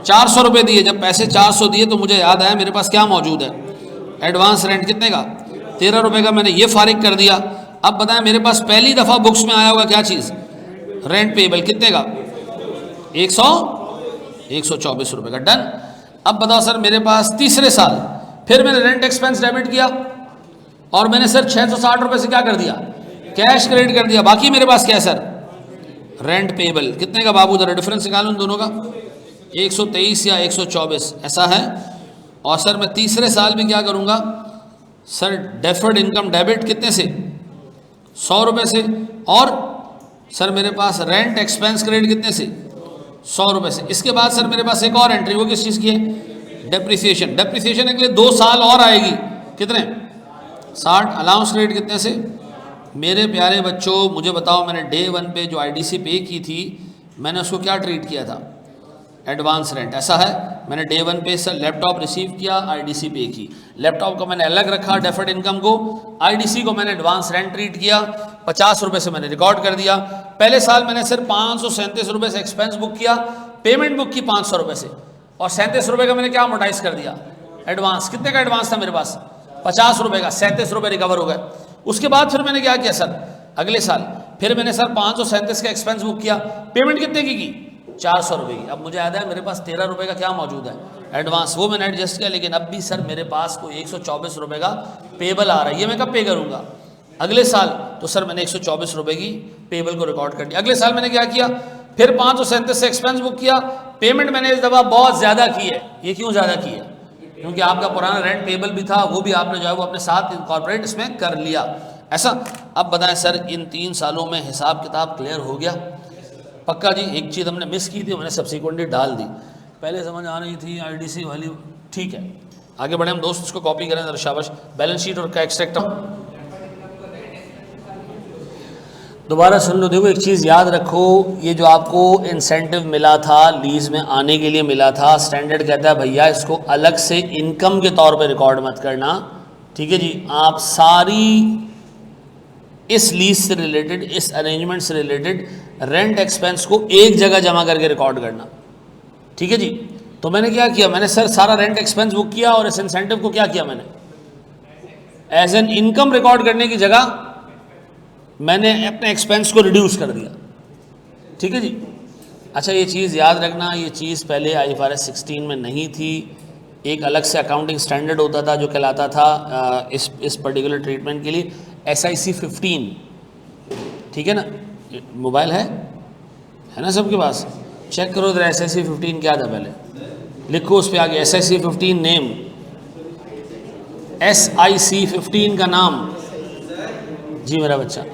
Speaker 1: 400 रुपये दिए। जब पैसे 400 दिए तो मुझे याद आया मेरे पास क्या मौजूद है, एडवांस रेंट कितने का, 13 रुपये का, मैंने ये फारिग कर दिया। अब बताएं मेरे पास पहली दफ़ा बुक्स में आया होगा क्या चीज़, रेंट पेबल कितने का, 124 रुपये का, डन। अब बताओ सर मेरे पास तीसरे साल फिर मैंने रेंट एक्सपेंस डेबिट किया और मैंने सर 660 रुपये से क्या कर दिया, कैश क्रेडिट कर दिया। बाकी मेरे पास क्या है सर, रेंट पेबल कितने का बाबू, जरा डिफरेंस निकालूं दोनों का, 123 या 124 ऐसा है। और सर मैं तीसरे साल भी क्या करूंगा सर, डेफर्ड इनकम डेबिट कितने से, 100 रुपये से। और सर मेरे पास रेंट एक्सपेंस क्रेडिट कितने से, 100 रुपये से। इसके बाद सर मेरे पास एक और एंट्री, वो किस चीज़ की है, डेप्रिसिएशन। डेप्रिसिएशन के लिए 2 साल और आएगी, कितने, 60। अलाउंस क्रेडिट कितने से। मेरे प्यारे बच्चों मुझे बताओ मैंने डे 1 पे जो आईडीसी पे की थी मैंने उसको क्या ट्रीट किया था, एडवांस रेंट। ऐसा है मैंने डे 1 पे सर लैपटॉप रिसीव किया, आईडीसी पे की, लैपटॉप को मैंने अलग रखा डेफर्ड इनकम को, आईडीसी को मैंने एडवांस रेंट ट्रीट किया, 50 रुपये से मैंने रिकॉर्ड कर दिया। पहले साल मैंने सिर्फ 537 रुपये से एक्सपेंस बुक किया, पेमेंट बुक की 500 रुपये से, और 37 रुपये का मैंने क्या अमोर्टाइज कर दिया, एडवांस। कितने का एडवांस था मेरे पास, 50 रुपये का, 37 रुपये रिकवर हो गए। उसके बाद फिर मैंने क्या किया सर, अगले साल फिर मैंने सर 537 का एक्सपेंस बुक किया, पेमेंट कितने की 400 रुपये की। अब मुझे याद है मेरे पास 13 रुपये का क्या मौजूद है, एडवांस, वो मैंने एडजस्ट किया। लेकिन अब भी सर मेरे पास कोई 124 रुपये का पेबल आ रहा है, ये मैं कब पे करूँगा, अगले साल। तो सर मैंने 124 रुपये की पेबल को रिकॉर्ड कर दिया। अगले साल मैंने क्या किया, फिर 537 से एक्सपेंस बुक किया, पेमेंट मैंने इस दफ़ा बहुत ज़्यादा की है। ये क्यों ज़्यादा की है, क्योंकि आपका पुराना रेंट पेबल भी था, वो भी आपने जो है वो अपने साथ इनकॉर्पोरेट इसमें कर लिया। ऐसा। अब बताएं सर इन 3 सालों में हिसाब किताब क्लियर हो गया, पक्का जी। एक चीज़ हमने मिस की थी, मैंने सब्सिक्वेंटली डाल दी, पहले समझ आ रही थी आईडीसी वाली, ठीक है। आगे बढ़े हम दोस्त, इसको कॉपी करें जरा, शाबाश। बैलेंस शीट और का एक्सट्रैक्ट दोबारा सुन लो। देखो एक चीज़ याद रखो, ये जो आपको इंसेंटिव मिला था लीज में आने के लिए मिला था, स्टैंडर्ड कहता है भैया इसको अलग से इनकम के तौर पे रिकॉर्ड मत करना, ठीक है जी। आप सारी इस लीज से रिलेटेड, इस अरेंजमेंट से रिलेटेड रेंट एक्सपेंस को एक जगह जमा करके रिकॉर्ड करना, ठीक है जी। तो मैंने क्या किया, मैंने सर सारा रेंट एक्सपेंस बुक किया और इस इंसेंटिव को क्या किया मैंने, एज एन इनकम रिकॉर्ड करने की जगह मैंने अपने एक्सपेंस को रिड्यूस कर दिया। ठीक है जी। अच्छा, ये चीज़ याद रखना, ये चीज़ पहले IFRS 16 में नहीं थी। एक अलग से अकाउंटिंग स्टैंडर्ड होता था जो कहलाता था इस पर्टिकुलर ट्रीटमेंट के लिए SIC 15। ठीक है ना, मोबाइल है ना सबके पास? चेक करो जरा SIC 15 क्या था पहले, लिखो उस पर आगे SIC 15 नेम, SIC 15 का नाम। जी मेरा बच्चा,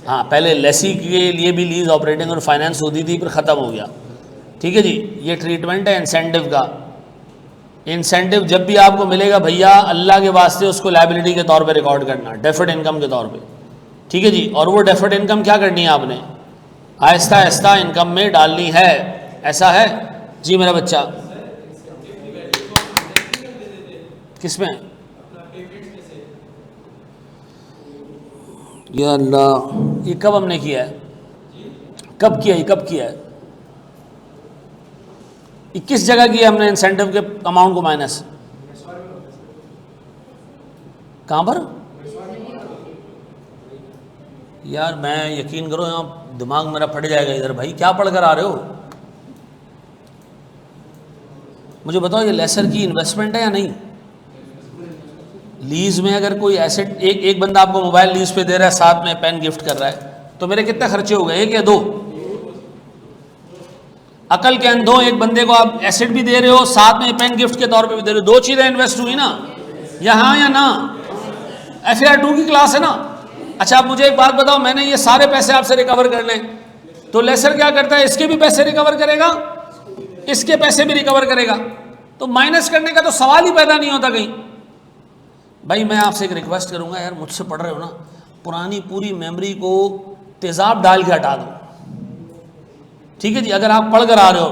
Speaker 1: हाँ पहले लेसी के लिए भी लीज ऑपरेटिंग और फाइनेंस होती थी, फिर ख़त्म हो गया। ठीक है जी। ये ट्रीटमेंट है इंसेंटिव का। इंसेंटिव जब भी आपको मिलेगा भैया, अल्लाह के वास्ते उसको लायबिलिटी के तौर पे रिकॉर्ड करना, डेफर्ड इनकम के तौर पे। ठीक है जी। और वो डेफर्ड इनकम क्या करनी है आपने, आहिस्ता आहिस्ता इनकम में डालनी है। ऐसा है जी मेरा बच्चा? किसमें? या अल्लाह, ये कब हमने किया है? कब किया? ये कब किया है? 21 जगह किया हमने इंसेंटिव के अमाउंट को माइनस। कहाँ पर? यार मैं यकीन करो यहाँ दिमाग मेरा फट जाएगा इधर। भाई क्या पढ़ कर आ रहे हो? मुझे बताओ, ये लेसर की इन्वेस्टमेंट है या नहीं? लीज में अगर कोई एसेट, एक बंदा आपको मोबाइल लीज पे दे रहा है, साथ में पेन गिफ्ट कर रहा है, तो मेरे कितने खर्चे हो गए? 1 या 2? अकल के अंधों, एक बंदे को आप एसेट भी दे रहे हो, साथ में पेन गिफ्ट के तौर पे भी दे रहे हो, 2 चीजें इन्वेस्ट हुई ना, यहाँ या ना? FAR 2 की क्लास है ना। अच्छा, आप मुझे एक बात बताओ, मैंने ये सारे पैसे आपसे रिकवर करने, तो लेसर क्या करता है? इसके भी पैसे रिकवर करेगा, इसके पैसे भी रिकवर करेगा, तो माइनस करने का तो सवाल ही पैदा नहीं होता कहीं। भाई मैं आपसे एक रिक्वेस्ट करूंगा यार, मुझसे पढ़ रहे हो ना, पुरानी पूरी मेमोरी को तेजाब डाल के हटा दो। ठीक है जी। अगर आप पढ़ कर आ रहे हो,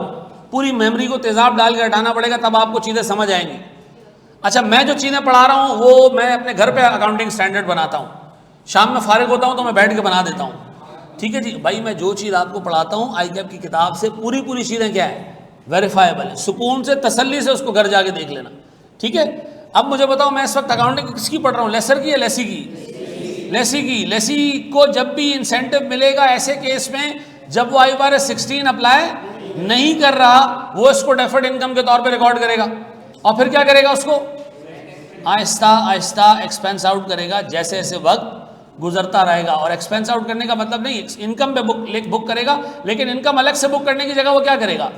Speaker 1: पूरी मेमोरी को तेजाब डाल के हटाना पड़ेगा, तब आपको चीज़ें समझ आएंगी। अच्छा, मैं जो चीज़ें पढ़ा रहा हूँ वो मैं अपने घर पे अकाउंटिंग स्टैंडर्ड बनाता हूँ, शाम में फारिग होता हूँ तो मैं बैठ के बना देता हूँ। ठीक है जी। भाई मैं जो चीज़ आपको पढ़ाता हूँ ICAP की किताब से, पूरी चीज़ें क्या है, वेरीफाइबल है। सुकून से, तसल्ली से उसको घर जाके देख लेना। ठीक है। अब मुझे बताओ, मैं इस वक्त अकाउंटिंग किसकी पढ़ रहा हूँ, लेसर की या लेसी की? लेसी की। लेसी को जब भी इंसेंटिव मिलेगा ऐसे केस में, जब वो IFRS 16 अप्लाई नहीं कर रहा, वो इसको डेफर्ड इनकम के तौर पे रिकॉर्ड करेगा, और फिर क्या करेगा, उसको आहिस्ता आहिस्ता एक्सपेंस आउट करेगा जैसे जैसे वक्त गुजरता रहेगा। और एक्सपेंस आउट करने का मतलब नहीं इनकम पे बुक करेगा, लेकिन इनकम अलग से बुक करने की जगह वो क्या करेगा,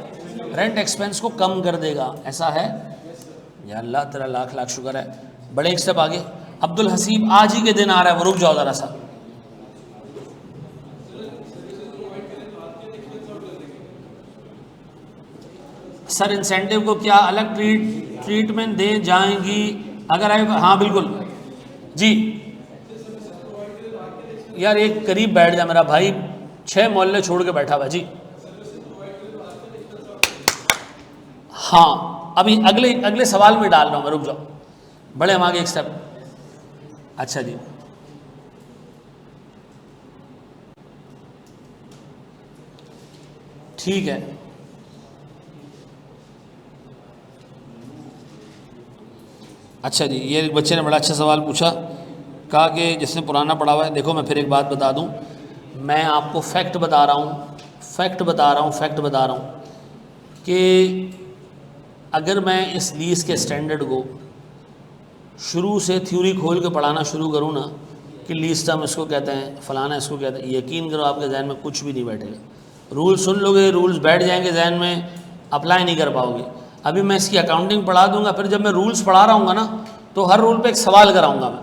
Speaker 1: रेंट एक्सपेंस को कम कर देगा। ऐसा है या अल्लाह तेरा लाख लाख शुक्र है। बड़े एक स्टेप आगे, अब्दुल हसीब आज ही के दिन आ रहा है, वो रुक जाओ जरा सा। सर इंसेंटिव को क्या अलग ट्रीटमेंट दे जाएंगी अगर हाँ बिल्कुल जी। यार एक करीब बैठ जा मेरा भाई, 6 मोहल्ले छोड़ के बैठा हुआ जी। हाँ अभी अगले सवाल में डाल रहा हूँ मैं, रुक जाओ, बड़े हम आगे एक स्टेप। अच्छा जी, ठीक है। अच्छा जी, ये बच्चे ने बड़ा अच्छा सवाल पूछा, कहा कि जिसने पुराना पढ़ा हुआ है। देखो मैं फिर एक बात बता दूं, मैं आपको फैक्ट बता रहा हूं कि अगर मैं इस लीज के स्टैंडर्ड को शुरू से थ्योरी खोल के पढ़ाना शुरू करूं ना, कि लीज टर्म इसको कहते हैं, फलाना इसको कहते हैं, यकीन करो आपके जहन में कुछ भी नहीं बैठेगा। रूल सुन लोगे, रूल्स बैठ जाएंगे जहन में, अप्लाई नहीं कर पाओगे। अभी मैं इसकी अकाउंटिंग पढ़ा दूंगा, फिर जब मैं रूल्स पढ़ा रहा हूँगा ना, तो हर रूल पे एक सवाल कराऊंगा मैं,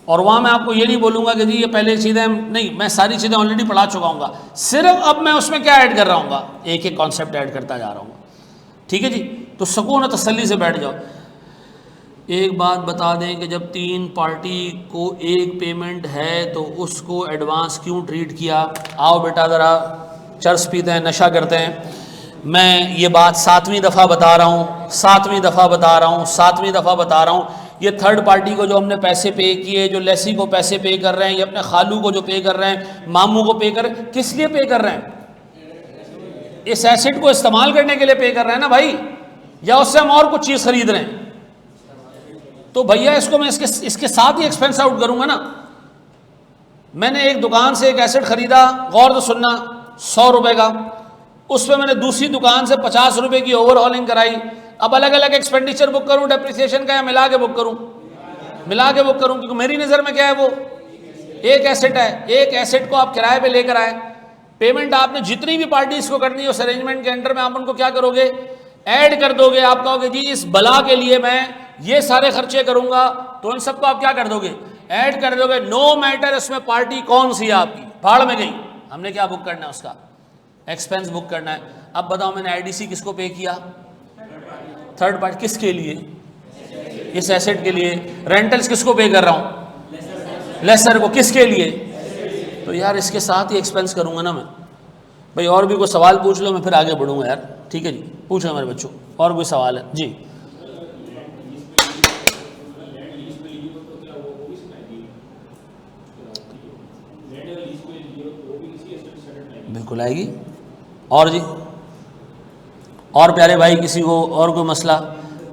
Speaker 1: और वहाँ मैं आपको ये नहीं बोलूँगा कि जी ये पहले चीज़ें नहीं, मैं सारी चीज़ें ऑलरेडी पढ़ा चुका हूँगा, सिर्फ अब मैं उसमें क्या ऐड कर रहा हूँ, एक एक कॉन्सेप्ट ऐड करता जा रहा हूँ। ठीक है जी, तो सुकून और तसल्ली से बैठ जाओ। एक बात बता दें कि जब 3 पार्टी को एक पेमेंट है तो उसको एडवांस क्यों ट्रीट किया? आओ बेटा ज़रा चर्स पीते हैं, नशा करते हैं। मैं ये बात 7वीं दफ़ा बता रहा हूँ, ये थर्ड पार्टी को जो हमने पैसे पे किए, जो लेसी को पैसे पे कर रहे हैं, ये अपने खालू को जो पे कर रहे हैं, मामू को पे कर रहे हैं, किस लिए पे कर रहे हैं? इस एसेट को इस्तेमाल करने के लिए पे कर रहे हैं ना भाई। या उससे हम और कुछ चीज़ खरीद रहे हैं, तो भैया इसको मैं इसके साथ ही एक्सपेंस आउट करूंगा ना। मैंने एक दुकान से एक एसेट खरीदा, गौर से सुनना, 100 रुपए का, उस पर मैंने दूसरी दुकान से 50 रुपए की ओवरहॉलिंग कराई। अब अलग अलग एक्सपेंडिचर बुक करूं डेप्रिसिएशन का, या मिला के बुक करूं? मिला के बुक करूं, क्योंकि मेरी नज़र में क्या है, वो एक एसेट है। एक एसेट को आप किराए पे लेकर आए, पेमेंट आपने जितनी भी पार्टीज को करनी है उस अरेंजमेंट के अंडर में आप उनको क्या करोगे, ऐड कर दोगे। आप कहोगे जी इस बला के लिए मैं ये सारे खर्चे करूंगा, तो इन सबको आप क्या कर दोगे, ऐड कर दोगे। नो मैटर इसमें पार्टी कौन सी है आपकी, भाड़ में गई, हमने क्या बुक करना है, उसका एक्सपेंस बुक करना है। अब बताओ मैंने आईडीसी किसको पे किया, थर्ड पार्टी, किसके लिए, इस एसेट के लिए। रेंटल्स किसको पे कर रहा हूं, लेसर को, किसके लिए, तो यार इसके साथ ही एक्सपेंस करूंगा ना मैं। भाई और भी कोई सवाल पूछ लो, मैं फिर आगे बढ़ूंगा यार, ठीक है जी, पूछो मेरे बच्चों, और कोई सवाल है जी। बिल्कुल आएगी। और जी, और प्यारे भाई किसी को और कोई मसला?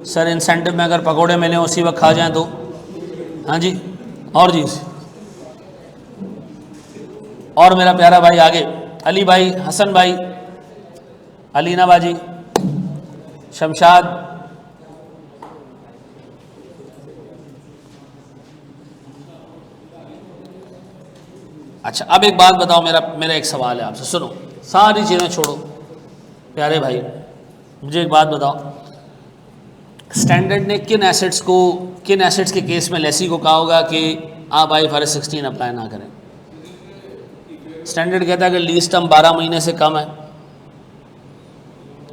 Speaker 1: सर इंसेंटिव में अगर पकोड़े मिले उसी वक्त खा जाएं तो? हाँ जी, और जी, और मेरा प्यारा भाई आगे, अली भाई, हसन भाई, अलीना बाजी, शमशाद, अच्छा अब एक बात बताओ, मेरा एक सवाल है आपसे, सुनो, सारी चीज़ें छोड़ो प्यारे भाई, मुझे एक बात बताओ, स्टैंडर्ड ने किन एसेट्स के केस में लेसी को कहा होगा कि आप IFRS 16 अप्लाई ना करें? स्टैंडर्ड कहता है कि लीज टर्म 12 महीने से कम है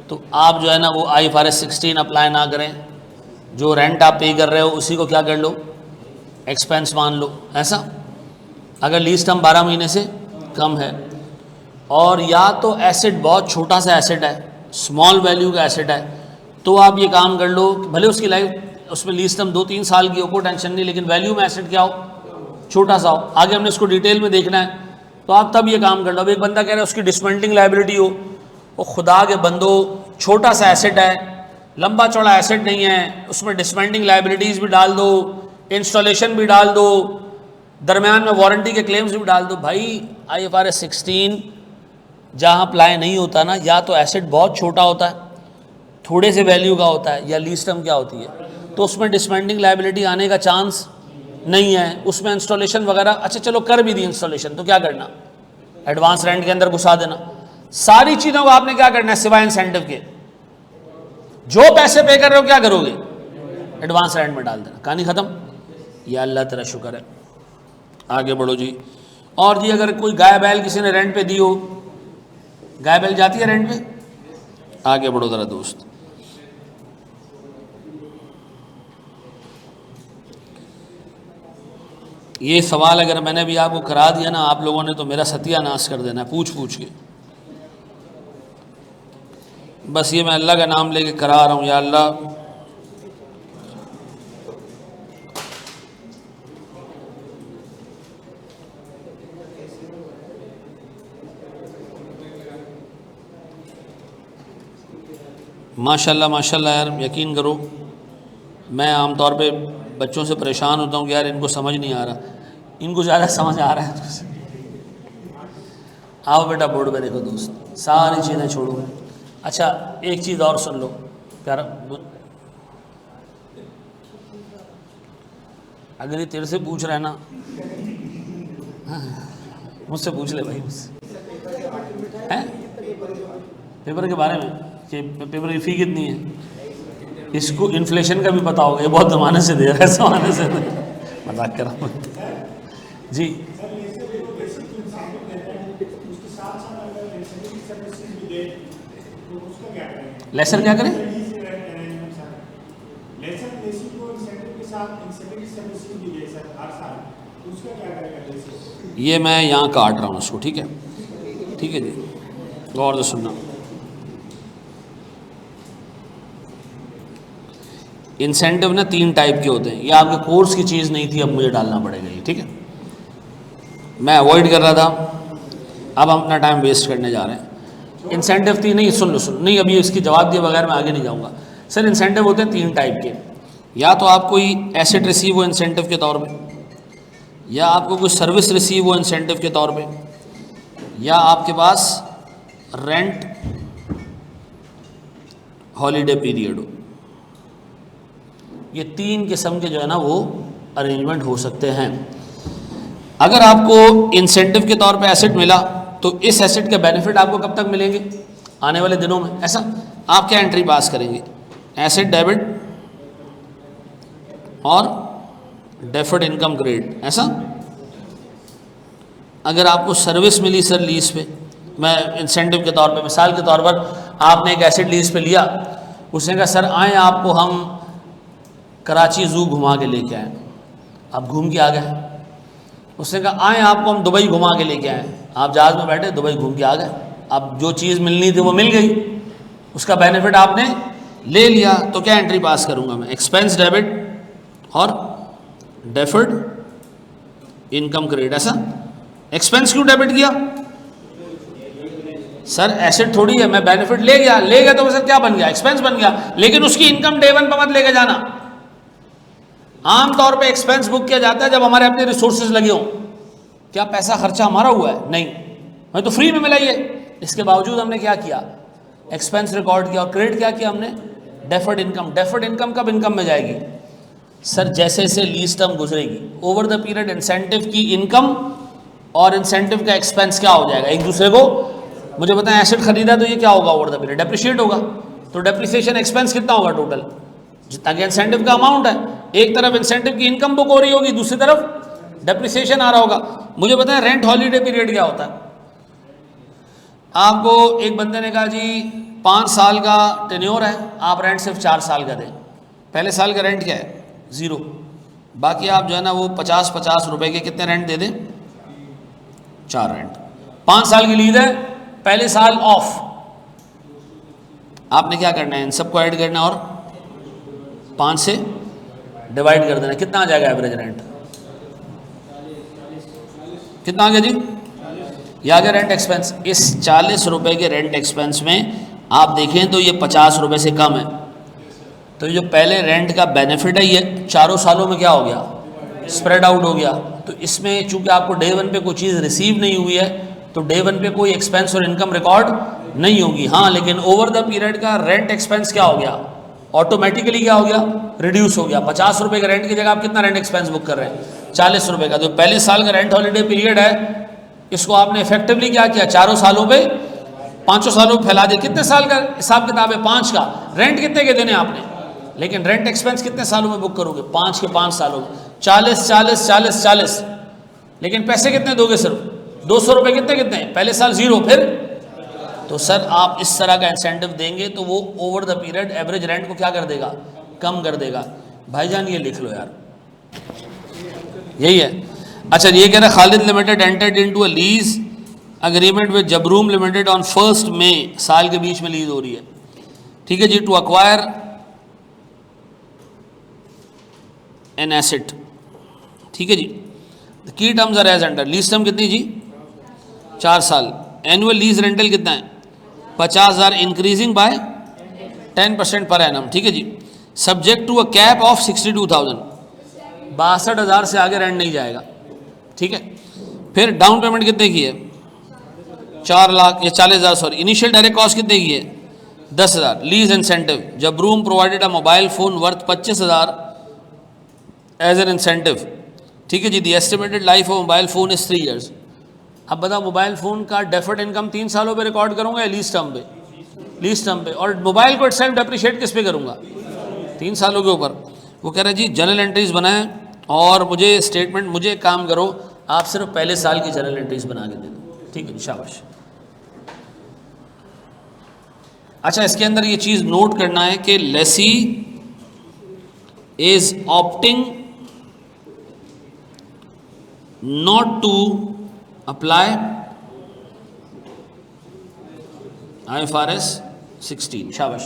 Speaker 1: तो आप जो है ना वो IFRS 16 अप्लाई ना करें, जो रेंट आप पे कर रहे हो उसी को क्या कर लो, एक्सपेंस मान लो, ऐसा। अगर लीज टर्म 12 महीने से कम है, और या तो एसेट बहुत छोटा सा एसेट है, स्मॉल वैल्यू का एसेट है, तो आप ये काम कर लो, भले उसकी लाइफ उसमें लीज टर्म 2-3 साल की हो, कोई टेंशन नहीं, लेकिन वैल्यू में एसेट क्या हो, छोटा सा हो। आगे हमने इसको डिटेल में देखना है, तो आप तब ये काम कर लो। अब एक बंदा कह रहा है उसकी डिसमेंटलिंग लाइबिलिटी हो, वो खुदा के बंदो छोटा सा एसेट है, लंबा चौड़ा एसेट नहीं है, उसमें डिसमेंटलिंग लाइबिलिटीज़ भी डाल दो, इंस्टॉलेशन भी डाल दो, दरमियान में वारंटी के क्लेम्स भी डाल दो। भाई IFRS 16 जहाँ अप्लाई नहीं होता ना, या तो एसेट बहुत छोटा होता है, थोड़े से वैल्यू का होता है, या लीज टर्म क्या होती है, तो उसमें डिसमेंटलिंग लाइबिलिटी आने का चांस नहीं है। उसमें इंस्टॉलेशन वगैरह, अच्छा चलो कर भी दी इंस्टॉलेशन, तो क्या करना, एडवांस रेंट के अंदर घुसा देना। सारी चीज़ों को आपने क्या करना है, सिवाय इंसेंटिव के, जो पैसे पे कर रहे हो क्या करोगे, एडवांस रेंट में डाल देना, कहानी ख़त्म। या अल्लाह तेरा शुक्र है। आगे बढ़ो जी। और जी अगर कोई गाय बैल किसी ने रेंट पे दी हो, गाय बैल जाती है रेंट पे, आगे बढ़ो ज़रा दोस्त। ये सवाल अगर मैंने भी आपको करा दिया ना, आप लोगों ने तो मेरा सत्यानाश कर देना है पूछ पूछ के। बस ये मैं अल्लाह का नाम लेके करा रहा हूँ, या अल्लाह माशाल्लाह माशाल्लाह। यार यकीन करो, मैं आमतौर पे बच्चों से परेशान होता हूँ कि यार इनको समझ नहीं आ रहा, इनको ज़्यादा समझ आ रहा है। आओ बेटा बोर्ड पे देखो दोस्त, सारी चीज़ें छोड़ो। अच्छा एक चीज़ और सुन लो प्यारा, अगर ये तेरे से पूछ रहा है ना, मुझसे पूछ ले भाई, मुझसे हैं पेपर के बारे में कि पेपर की फ़ी कितनी है, इसको इन्फ्लेशन का भी पता होगा, ये बहुत ज़माने से दे रहा है, ज़माने से मजाक कर रहा हूँ जी। लेसर क्या करें, ये मैं यहाँ काट रहा हूँ उसको, ठीक है, ठीक है जी, गौर से सुनना। इंसेंटिव ना 3 टाइप के होते हैं, ये आपके कोर्स की चीज़ नहीं थी, अब मुझे डालना पड़ेगा ये, ठीक है। मैं अवॉइड कर रहा था, अब हम अपना टाइम वेस्ट करने जा रहे हैं। इंसेंटिव थी नहीं, सुन लो नहीं, अभी इसकी जवाब दिए बगैर मैं आगे नहीं जाऊंगा। सर इंसेंटिव होते हैं 3 टाइप के, या तो आप कोई एसेट रिसीव हो इंसेंटिव के तौर पे, या आपको कोई सर्विस रिसीव हो इंसेंटिव के तौर पे, या आपके पास रेंट हॉलीडे पीरियड हो। ये 3 किस्म के जो है ना वो अरेंजमेंट हो सकते हैं। अगर आपको इंसेंटिव के तौर पे एसेट मिला तो इस एसेट के बेनिफिट आपको कब तक मिलेंगे? आने वाले दिनों में। ऐसा आप क्या एंट्री पास करेंगे? एसेट डेबिट और डेफर्ड इनकम क्रेडिट। ऐसा अगर आपको सर्विस मिली सर लीज पे, मैं इंसेंटिव के तौर पे मिसाल के तौर पर आपने एक एसेट लीज पे लिया, उसने कहा सर आए आपको हम कराची ज़ू घुमा के लेके आए, आप घूम के आ गए। उसने कहा आए आपको हम दुबई घुमा के लेके आए, आप जहाज़ में बैठे दुबई घूम के आ गए। अब जो चीज़ मिलनी थी वो मिल गई, उसका बेनिफिट आपने ले लिया, तो क्या एंट्री पास करूँगा मैं? एक्सपेंस डेबिट और डेफर्ड इनकम क्रेडिट। ऐसा एक्सपेंस क्यों डेबिट किया? सर एसेट थोड़ी है, मैं बेनिफिट ले गया तो सर क्या बन गया? एक्सपेंस बन गया। लेकिन उसकी इनकम डे 1 पर मत लेके जाना। आमतौर पे एक्सपेंस बुक किया जाता है जब हमारे अपने रिसोर्सेज लगे हों। क्या पैसा खर्चा हमारा हुआ है? नहीं, हमें तो फ्री में मिला ये। इसके बावजूद हमने क्या किया? एक्सपेंस रिकॉर्ड किया। और क्रेडिट क्या किया हमने? Deferred income. डेफर्ड इनकम कब इनकम में जाएगी? सर जैसे जैसे लीज टर्म गुजरेगी, ओवर द पीरियड इंसेंटिव की इनकम और इंसेंटिव का एक्सपेंस क्या हो जाएगा एक दूसरे को। मुझे बताएं एसेट खरीदा तो ये क्या होगा? ओवर द पीरियड डेप्रिशिएट होगा। तो डेप्रिसिएशन एक्सपेंस कितना होगा टोटल? जितना कि इंसेंटिव का अमाउंट है। एक तरफ इंसेंटिव की इनकम बुक हो रही होगी, दूसरी तरफ डेप्रिसिएशन आ रहा होगा। मुझे बताएं रेंट हॉलीडे पीरियड क्या होता है? आपको एक बंदे ने कहा जी 5 साल का टेन्योर है, आप रेंट सिर्फ 4 साल का दें। पहले साल का रेंट क्या है? 0। बाकी आप जो है ना वो 50-50 रुपए के कितने रेंट दे दें? 4 रेंट। 5 साल की लीज है, पहले साल ऑफ। आपने क्या करना है? इन सबको ऐड करना और 5 से डिवाइड कर देना। कितना आ जाएगा एवरेज रेंट? कितना आ गया जी? या गया रेंट एक्सपेंस। इस 40 रुपए के रेंट एक्सपेंस में आप देखें तो ये 50 रुपए से कम है। तो ये जो पहले रेंट का बेनिफिट है ये 4 सालों में क्या हो गया? स्प्रेड आउट हो गया। तो इसमें चूंकि आपको डे 1 पे कोई चीज़ रिसीव नहीं हुई है तो डे 1 पे कोई एक्सपेंस और इनकम रिकॉर्ड नहीं होगी। हाँ, लेकिन ओवर द पीरियड का रेंट एक्सपेंस क्या हो गया? ऑटोमेटिकली क्या हो गया? रिड्यूस हो गया। 50 रुपए का रेंट की जगह आप कितना रेंट एक्सपेंस बुक कर रहे हैं? 40 रुपए का। तो पहले साल का रेंट हॉलीडे पीरियड है, इसको आपने इफेक्टिवली क्या किया? 4 सालों पे 5 सालों में फैला दिया। कितने साल का हिसाब किताब है? 5 का। रेंट कितने के देने आपने? लेकिन रेंट एक्सपेंस कितने सालों में बुक करोगे? 5 के 5 सालों में 40 40 40 40। लेकिन पैसे कितने दोगे? सिर्फ 200 रुपए। कितने कितने? पहले साल 0, फिर तो सर आप इस तरह का इंसेंटिव देंगे तो वो over the period average rent को क्या कर देगा? कम कर देगा। भाईजान ये लिख लो यार, यही है। अच्छा ये कह रहा है Khalid limited entered into a lease agreement with जबरूम लिमिटेड ऑन 1 मई। साल के बीच में लीज हो रही है, ठीक है जी, टू अक्वायर एन एसेट। ठीक है जी। The key terms are as under. Lease term कितनी जी? 4 साल। एनुअल लीज रेंटल कितना है? 50,000 इंक्रीजिंग बाय 10% पर एनम। ठीक है जी। Subject to a cap of 62,000। 62,000 से आगे रेंट नहीं जाएगा। ठीक है। फिर डाउन पेमेंट कितने की है? 4 लाख या 40,000 सॉरी। इनिशियल डायरेक्ट कॉस्ट कितने की है? 10,000। लीज इंसेंटिव जबरूम provided a mobile phone worth 25,000 as an incentive. ठीक है जी। The estimated life of mobile phone is 3 years। अब बताओ मोबाइल फ़ोन का डेफर्ड इनकम 3 सालों पे रिकॉर्ड करूंगा या लीज टर्म पे? लीज टर्म पे। और मोबाइल को इटसेल्फ डेप्रिशिएट किस पे करूंगा? 3 सालों के ऊपर। वो कह रहे हैं जी जनरल एंट्रीज बनाएं और मुझे स्टेटमेंट, मुझे काम करो आप सिर्फ पहले साल की जनरल एंट्रीज बना के दे दो। ठीक है, शाबाश। अच्छा इसके अंदर ये चीज़ नोट करना है कि lessee is opting not to apply IFRS 16। शाबाश।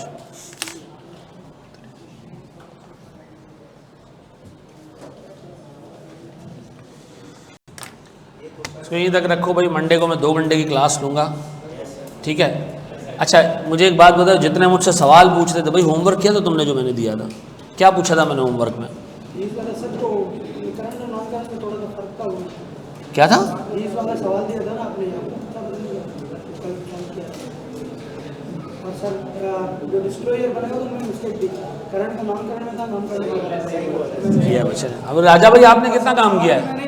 Speaker 1: इसको यहीं तक रखो भाई। मंडे को मैं 2 घंटे की क्लास लूँगा, ठीक है। अच्छा मुझे एक बात बताओ, जितने मुझसे सवाल पूछ रहे थे भाई, होमवर्क किया था तुमने जो मैंने दिया था? क्या पूछा था मैंने होमवर्क में?
Speaker 3: इस वाला सर तो करंट और नॉन करंट में थोड़ा सा फर्क था वो।
Speaker 1: क्या था?
Speaker 3: इस वाला सवाल दिया था ना आपने यहाँ पर, अच्छा बदल गया, कल किया। और सर जो डिस्ट्रॉयर बनेगा तो मैंने मिस्टेक दी, करंट का नॉन करंट में था, नॉन करंट में था।
Speaker 1: किया बच्चे। अब राजा भाई आपने कितना काम किया है?